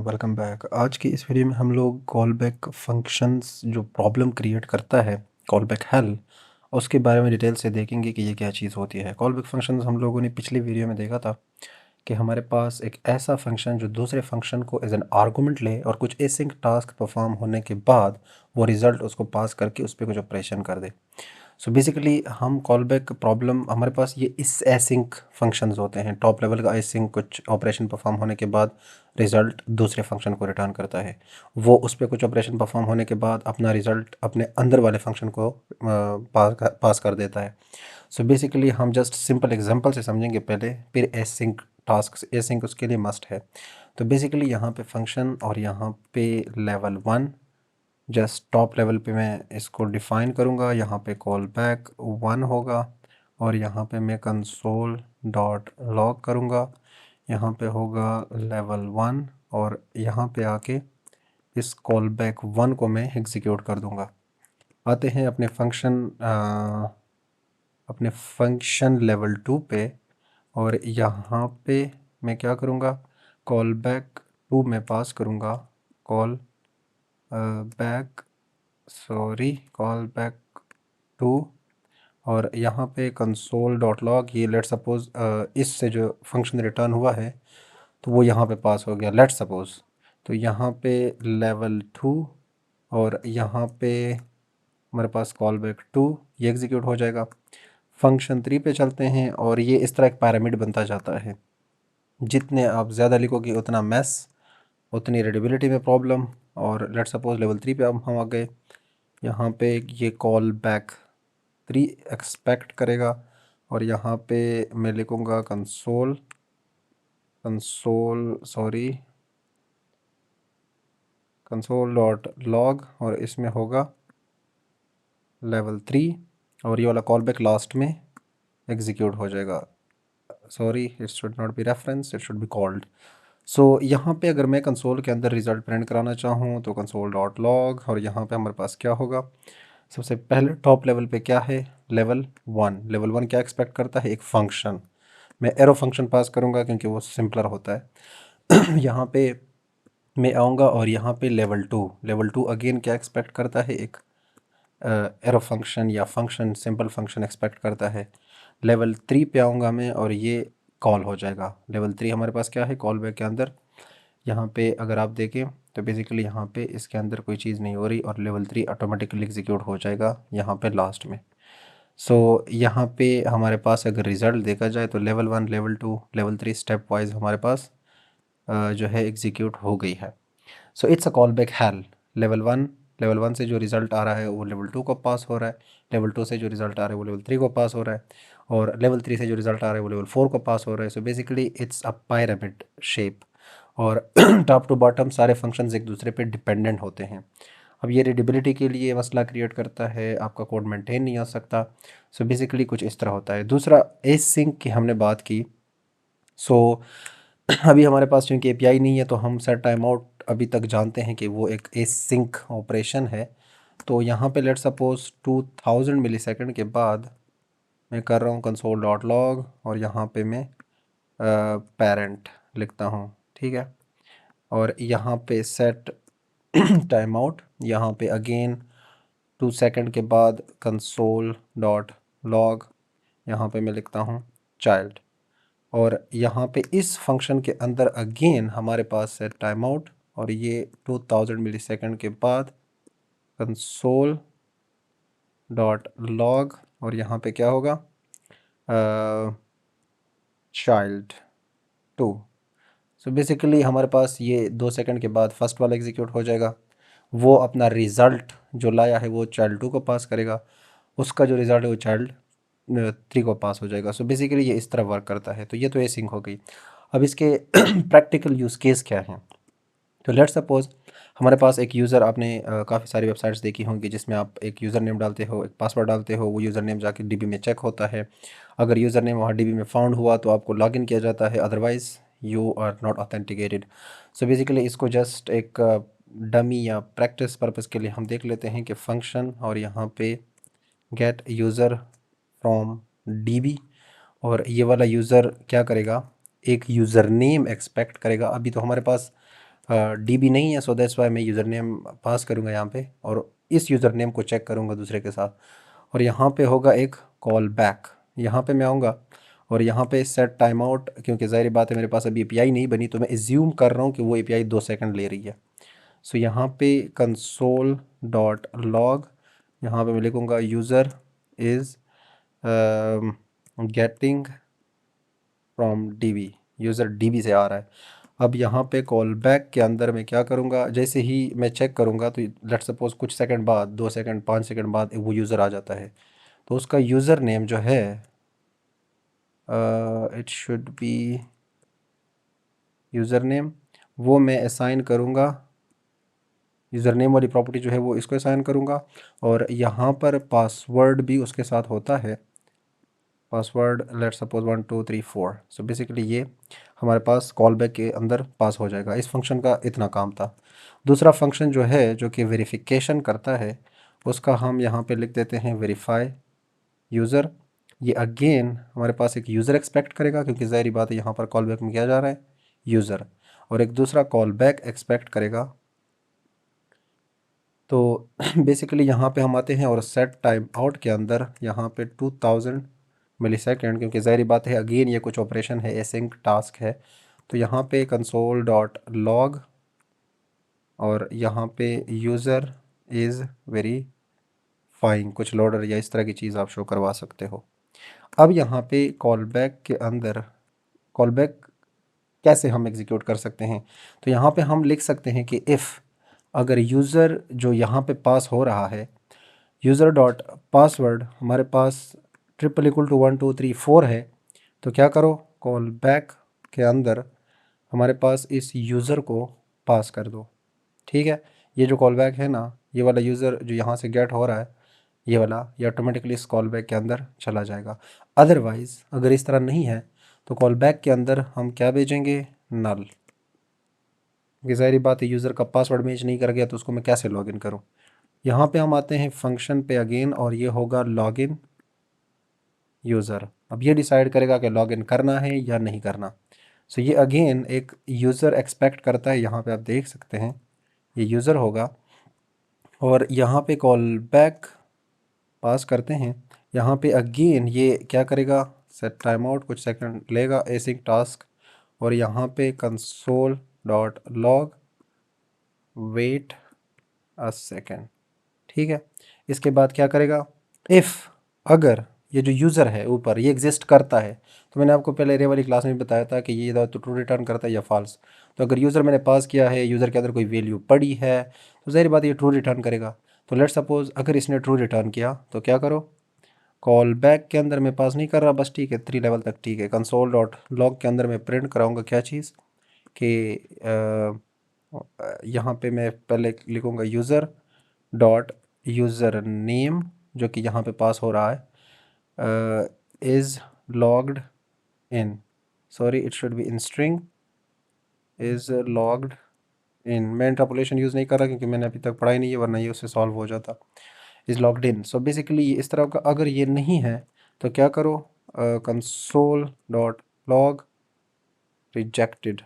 Welcome back. आज की इस वीडियो में हम लोग कॉल बैक फंक्शंस जो प्रॉब्लम क्रिएट करता है, कॉल बैक हेल, उसके बारे में डिटेल से देखेंगे कि ये क्या चीज़ होती है। कॉल बैक फंक्शंस हम लोगों ने पिछली वीडियो में देखा था कि हमारे पास एक ऐसा फंक्शन जो दूसरे फंक्शन को एज एन आर्गूमेंट ले और कुछ एसिंक टास्क परफॉर्म होने के बाद वो रिज़ल्ट उसको पास करके उस पर कुछ ऑपरेशन कर दे। सो बेसिकली हम कॉल बैक प्रॉब्लम हमारे पास ये इस एसिंक फंक्शंस होते हैं। टॉप लेवल का एसिंक कुछ ऑपरेशन परफॉर्म होने के बाद रिज़ल्ट दूसरे फंक्शन को रिटर्न करता है। वो उस पर कुछ ऑपरेशन परफॉर्म होने के बाद अपना रिज़ल्ट अपने अंदर वाले फंक्शन को पास कर देता है। सो बेसिकली हम जस्ट सिंपल एग्जांपल से समझेंगे पहले, फिर एसिंक टास्क एसिंक उसके लिए मस्ट है। तो बेसिकली यहाँ पे फंक्शन और यहाँ पे लेवल 1, जस्ट टॉप लेवल पे मैं इसको डिफ़ाइन करूँगा। यहाँ पे कॉल बैक 1 होगा और यहाँ पे मैं कंसोल डॉट लॉग करूँगा। यहाँ पे होगा लेवल 1 और यहाँ पे आके इस कॉल बैक 1 को मैं एग्जीक्यूट कर दूँगा। आते हैं अपने फंक्शन लेवल 2 पे, और यहाँ पे मैं क्या करूँगा, कॉल बैक 2 में पास करूँगा कॉल बैक कॉल बैक 2, और यहाँ पे कंसोल डॉट लॉग, ये लेट सपोज़ इससे जो फंक्शन रिटर्न हुआ है तो वो यहाँ पे पास हो गया, लेट सपोज़। तो यहाँ पे लेवल 2 और यहाँ पे हमारे पास कॉल बैक 2, ये एग्जीक्यूट हो जाएगा। फंक्शन 3 पे चलते हैं और ये इस तरह एक पैरामिड बनता जाता है। जितने आप ज़्यादा लिखोगे उतना मैस, उतनी रीडेबिलिटी में प्रॉब्लम। और लेट सपोज़ लेवल 3 पे अब हम आ गए। यहाँ पे ये कॉल बैक 3 एक्सपेक्ट करेगा और यहाँ पे मैं लिखूँगा कंसोल डॉट लॉग, और इसमें होगा लेवल 3 और ये वाला कॉल बैक लास्ट में एग्जीक्यूट हो जाएगा। Sorry, it should not be reference, it should be called. So यहाँ पे अगर मैं कंसोल के अंदर रिज़ल्ट प्रिंट कराना चाहूँ तो कंसोल डॉट लॉग, और यहाँ पे हमारे पास क्या होगा, सबसे पहले टॉप लेवल पे क्या है, लेवल 1। लेवल 1 क्या एक्सपेक्ट करता है, एक फंक्शन। मैं एरो फंक्शन पास करूँगा क्योंकि वो सिंपलर होता है। यहाँ पे मैं आऊँगा और यहाँ पे लेवल 2 अगेन क्या एक्सपेक्ट करता है, एक एरो फंक्शन या फंक्शन, सिंपल फंक्शन एक्सपेक्ट करता है। लेवल 3 पे आऊँगा मैं और ये कॉल हो जाएगा। लेवल 3 हमारे पास क्या है, कॉल बैक के अंदर यहाँ पे अगर आप देखें तो बेसिकली यहाँ पे इसके अंदर कोई चीज़ नहीं हो रही और लेवल 3 ऑटोमेटिकली एग्जीक्यूट हो जाएगा यहाँ पे लास्ट में। सो यहाँ पे हमारे पास अगर रिज़ल्ट देखा जाए तो level 1, level 2, level 3 step wise हमारे पास जो है एग्जीक्यूट हो गई है। So it's a call back hello. Level 1 से जो रिज़ल्ट आ रहा है वो लेवल 2 को पास हो रहा है, लेवल 2 से जो रिज़ल्ट आ रहा है वो लेवल 3 को पास हो रहा है, और लेवल 3 से जो रिज़ल्ट आ रहा है वो लेवल 4 को पास हो रहा है। सो basically it's a pyramid shape, और टॉप टू बॉटम सारे फंक्शंस एक दूसरे पे डिपेंडेंट होते हैं। अब ये रीडेबिलिटी के लिए मसला क्रिएट करता है, आपका कोड मेंटेन नहीं आ सकता। सो बेसिकली कुछ इस तरह होता है। दूसरा, एसिंक की हमने बात की। सो अभी हमारे पास चूँकि एपीआई नहीं है तो हम सेट टाइम आउट अभी तक जानते हैं कि वो एक एसिंक ऑपरेशन है। तो यहाँ पे लेट सपोज 2000 मिलीसेकंड के बाद मैं कर रहा हूँ कंसोल डॉट लॉग और यहाँ पे मैं पेरेंट लिखता हूँ, ठीक है। और यहाँ पे सेट टाइम आउट, यहाँ पे अगेन 2 सेकंड के बाद कंसोल डॉट लॉग, यहाँ पे मैं लिखता हूँ चाइल्ड। और यहाँ पे इस फंक्शन के अंदर अगेन हमारे पास है टाइम आउट, और ये 2000 मिलीसेकंड के बाद कंसोल डॉट लॉग, और यहाँ पे क्या होगा, चाइल्ड 2। सो बेसिकली हमारे पास ये 2 सेकंड के बाद फर्स्ट वाला एग्जीक्यूट हो जाएगा। वो अपना रिज़ल्ट जो लाया है वो चाइल्ड 2 को पास करेगा, उसका जो रिज़ल्ट है वो चाइल्ड 3 को पास हो जाएगा। सो बेसिकली ये इस तरह वर्क करता है। तो ये तो एसिंक हो गई। अब इसके प्रैक्टिकल यूज़ केस क्या हैं। तो लेट्स सपोज़ हमारे पास एक यूज़र, आपने काफ़ी सारी वेबसाइट्स देखी होंगी जिसमें आप एक यूज़र नेम डालते हो, एक पासवर्ड डालते हो, वो यूज़र नेम जाके डीबी में चेक होता है। अगर यूज़र नेम वहाँ डीबी में फाउंड हुआ तो आपको लॉगिन किया जाता है, otherwise you are not authenticated. So basically इसको जस्ट एक डमी या प्रैक्टिस पर्पज़ के लिए हम देख लेते हैं कि फंक्शन और यहाँ पे गेट यूज़र फ्रॉम डीबी, और ये वाला यूज़र क्या करेगा, एक यूज़र नेम एक्सपेक्ट करेगा। अभी तो हमारे पास DB नहीं है, सो दैट्स वाई मैं यूज़र नेम पास करूँगा यहाँ पे और इस यूज़र नेम को चेक करूँगा दूसरे के साथ। और यहाँ पे होगा एक कॉल बैक, यहाँ पे मैं आऊँगा और यहाँ पे सेट टाइम आउट, क्योंकि ज़ाहिर बात है मेरे पास अभी API नहीं बनी, तो मैं एज्यूम कर रहा हूँ कि वो API 2 सेकंड ले रही है। सो यहाँ पे कंसोल डॉट लॉग, यहाँ पे मैं लिखूँगा user is getting from DB, user DB से आ रहा है। अब यहाँ पे कॉल बैक के अंदर मैं क्या करूँगा, जैसे ही मैं चेक करूँगा तो लेट्स सपोज कुछ सेकंड बाद, 2 सेकंड 5 सेकंड बाद वो यूज़र आ जाता है, तो उसका यूज़र नेम जो है it should B user name, वो मैं असाइन करूँगा, यूज़र नेम वाली प्रॉपर्टी जो है वो इसको असाइन करूँगा। और यहाँ पर पासवर्ड भी उसके साथ होता है, password let's suppose 1 2 3 4। So basically ये हमारे पास कॉल बैक के अंदर पास हो जाएगा। इस फंक्शन का इतना काम था। दूसरा फंक्शन जो है जो कि वेरिफिकेशन करता है, उसका हम यहाँ पे लिख देते हैं वेरीफाई यूज़र। ये अगेन हमारे पास एक यूज़र एक्सपेक्ट करेगा, क्योंकि ज़ाहिर बात है यहाँ पर कॉल बैक में किया जा रहा है यूज़र, और एक दूसरा कॉल बैक एक्सपेक्ट करेगा। तो बेसिकली यहाँ पे हम आते हैं और सेट टाइम आउट के अंदर यहाँ पे 2000 मिलीसेकंड, क्योंकि ज़ाहिर बात है अगेन ये कुछ ऑपरेशन है, एसिंक टास्क है, तो यहाँ पे कंसोल डॉट लॉग और यहाँ पे यूज़र इज़ वेरीफाइंग, कुछ लोडर या इस तरह की चीज़ आप शो करवा सकते हो। अब यहाँ पे कॉल बैक के अंदर कॉल बैक कैसे हम एग्जीक्यूट कर सकते हैं, तो यहाँ पे हम लिख सकते हैं कि इफ़ अगर यूज़र जो यहाँ पे पास हो रहा है, यूज़र डॉट पासवर्ड हमारे पास =1 2 3 4 है, तो क्या करो कॉल बैक के अंदर हमारे पास इस यूज़र को पास कर दो। ठीक है, ये जो कॉल बैक है ना, ये वाला यूज़र जो यहाँ से गेट हो रहा है, ये वाला, ये ऑटोमेटिकली इस कॉल बैक के अंदर चला जाएगा। अदरवाइज़ अगर इस तरह नहीं है तो कॉल बैक के अंदर हम क्या भेजेंगे, नल, क्योंकि ज़ाहिर बात है यूज़र का पासवर्ड मैच नहीं कर गया तो उसको मैं कैसे लॉगिन करूँ। यहाँ पे हम आते हैं फंक्शन पे अगेन, और ये होगा लॉगिन यूज़र। अब ये डिसाइड करेगा कि लॉगिन करना है या नहीं करना। सो ये अगेन एक यूज़र एक्सपेक्ट करता है, यहाँ पे आप देख सकते हैं ये यूज़र होगा, और यहाँ पे कॉल बैक पास करते हैं। यहाँ पे अगेन ये क्या करेगा, सेट टाइम आउट, कुछ सेकंड लेगा, एसिंक टास्क, और यहाँ पे console dot log wait a second. ठीक है, इसके बाद क्या करेगा, इफ़ अगर ये जो यूज़र है ऊपर ये एग्जिस्ट करता है, तो मैंने आपको पहले रे वाली क्लास में बताया था कि ये तो ट्रू रिटर्न करता है या फॉल्स। तो अगर यूज़र मैंने पास किया है, यूज़र के अंदर कोई वैल्यू पड़ी है, तो ज़ाहिर बात ये ट्रू रिटर्न करेगा। तो लेट्स सपोज अगर इसने ट्रू रिटर्न किया तो क्या करो, कॉल बैक के अंदर मैं पास नहीं कर रहा, बस ठीक है 3 लेवल तक ठीक है, कंसोल डॉट लॉग के अंदर मैं प्रिंट कराऊंगा क्या चीज़ कि यहाँ पे मैं पहले लिखूँगा यूज़र डॉट यूज़र नेम, जो कि यहाँ पे पास हो रहा है, is logged in, sorry it should be in string, is logged इन। मैं इंटरपोलेशन यूज़ नहीं कर रहा क्योंकि मैंने अभी तक पढ़ा ही नहीं है, वरना ये उससे सॉल्व हो जाता। Is logged in. So basically इस तरह का अगर ये नहीं है तो क्या करो, कंसोल डॉट लॉग रिजेक्टेड।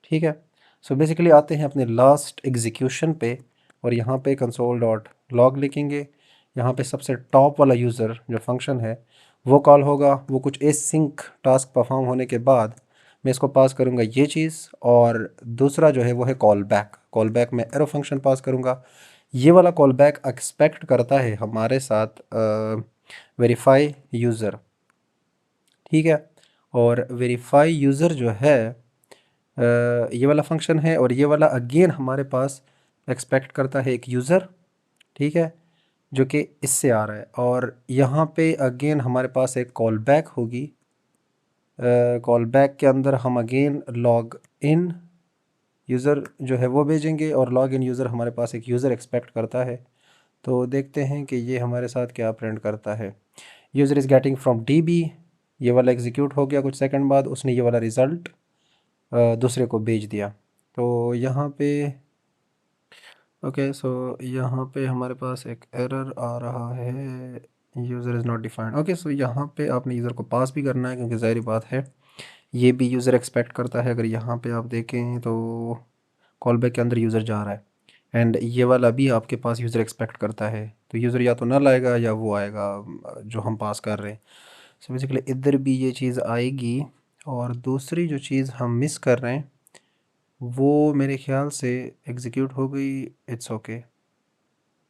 ठीक है, सो बेसिकली आते हैं अपने लास्ट एग्जीक्यूशन पे, और यहाँ पे कंसोल डॉट लॉग लिखेंगे। यहाँ पे सबसे टॉप वाला यूज़र जो फंक्शन है वो कॉल होगा, वो कुछ एसिंक टास्क परफॉर्म होने के बाद मैं इसको पास करूँगा ये चीज़, और दूसरा जो है वो है कॉल बैक। कॉल बैक में एरो फंक्शन पास करूँगा। ये वाला कॉल बैक एक्सपेक्ट करता है हमारे साथ वेरीफाई यूज़र। ठीक है, और वेरीफाई यूज़र जो है ये वाला फंक्शन है, और ये वाला अगेन हमारे पास एक्सपेक्ट करता है एक यूज़र। ठीक है, जो कि इससे आ रहा है, और यहाँ पे अगेन हमारे पास एक कॉल बैक होगी। कॉल बैक के अंदर हम अगेन लॉग इन यूज़र जो है वो भेजेंगे, और लॉग इन यूज़र हमारे पास एक यूज़र एक्सपेक्ट करता है। तो देखते हैं कि ये हमारे साथ क्या प्रिंट करता है। User is getting from DB, ये वाला एग्जीक्यूट हो गया, कुछ सेकंड बाद उसने ये वाला रिज़ल्ट दूसरे को भेज दिया। तो यहाँ पे ओके, सो यहाँ पे हमारे पास एक एरर आ रहा है, user is not defined. Okay, so यहाँ पे आपने यूज़र को पास भी करना है, क्योंकि ज़ाहिर बात है ये भी यूज़र एक्सपेक्ट करता है। अगर यहाँ पे आप देखें तो कॉल बैक के अंदर यूज़र जा रहा है, एंड ये वाला भी आपके पास यूज़र एक्सपेक्ट करता है। तो यूज़र या तो नल आएगा या वो आएगा जो हम पास कर रहे हैं। सो बेसिकली इधर भी ये चीज़ आएगी। और दूसरी जो चीज़ हम मिस कर रहे हैं वो मेरे ख्याल से एग्जीक्यूट हो गई। It's okay,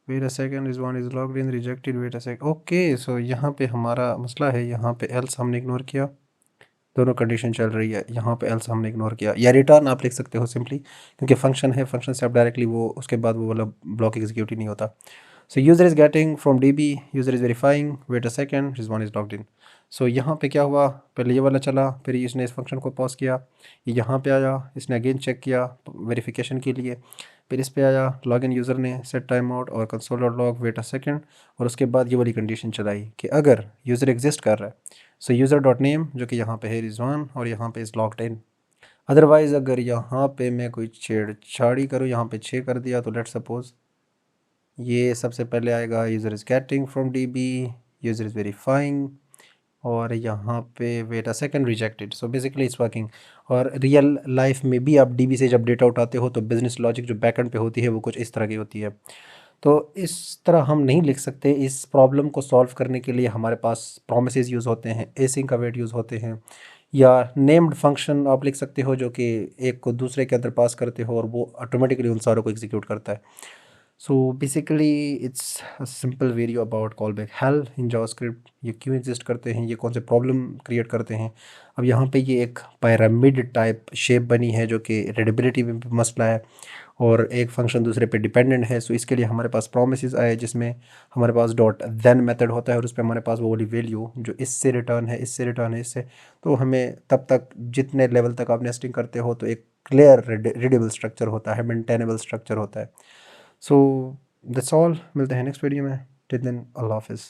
wait a second, is one is logged in, rejected, wait a second. Okay, so यहाँ पे हमारा मसला है, यहाँ पे एल्स हमने इग्नोर किया, दोनों कंडीशन चल रही है। यहाँ पे एल्स हमने इग्नोर किया, या रिटर्न आप लिख सकते हो सिंपली, क्योंकि फंक्शन है, फंक्शन से आप डायरेक्टली वो उसके बाद वो वाला ब्लॉक एग्जीक्यूट ही नहीं होता। So user is getting from DB, user is verifying, wait a second, is one is logged in. So यहाँ पे क्या हुआ, पहले ये वाला चला, फिर इसने इस फंक्शन को पॉज किया, ये यहाँ पे आया, इसने अगेन चेक किया वेरिफिकेशन के लिए, फिर इस पे आया लॉगिन यूज़र ने सेट टाइम आउट और console dot log wait a second, और उसके बाद ये वाली कंडीशन चलाई कि अगर यूज़र एग्जिस्ट कर रहा है, सो यूज़र डॉट नेम जो कि यहाँ पे है रिजवान और यहाँ पे इज़ लॉग्ड इन। अदरवाइज़ अगर यहाँ पे मैं कोई छेड़छाड़ी करूँ, यहाँ पे 6 कर दिया, तो लेट्स सपोज ये सबसे पहले आएगा user is getting from DB, user is verifying, और यहाँ पे wait a second, rejected. So basically it's working. और रियल लाइफ में भी आप DB से जब डेटा उठाते हो तो बिज़नेस लॉजिक जो बैकएंड पे होती है वो कुछ इस तरह की होती है। तो इस तरह हम नहीं लिख सकते। इस प्रॉब्लम को सॉल्व करने के लिए हमारे पास प्रोमिसेस यूज़ होते हैं, एसिंक अवेट यूज़ होते हैं, या नेम्ड फंक्शन आप लिख सकते हो जो कि एक को दूसरे के अंदर पास करते हो और वो ऑटोमेटिकली उन सारों को एग्जीक्यूट करता है। सो basically it's a simple very about call back hello in JavaScript. ये क्यों एग्जिस्ट करते हैं, ये कौन से प्रॉब्लम क्रिएट करते हैं। अब यहाँ पे ये एक पिरामिड टाइप शेप बनी है जो कि रीडेबिलिटी में भी मसला है, और एक फंक्शन दूसरे पे डिपेंडेंट है। सो इसके लिए हमारे पास प्रोमिसेस आए जिसमें हमारे पास डॉट देन मेथड होता है और उस पर हमारे पास वो वाली वैल्यू जो इससे रिटर्न है, इससे रिटर्न है, इससे। तो हमें तब तक जितने लेवल तक आप नेस्टिंग करते हो तो एक क्लियर रीडेबल स्ट्रक्चर होता है, मेंटेनेबल स्ट्रक्चर होता है। सो दैट्स ऑल, मिलते हैं नेक्स्ट वीडियो में। टिल देन, अल्लाह हाफिज़।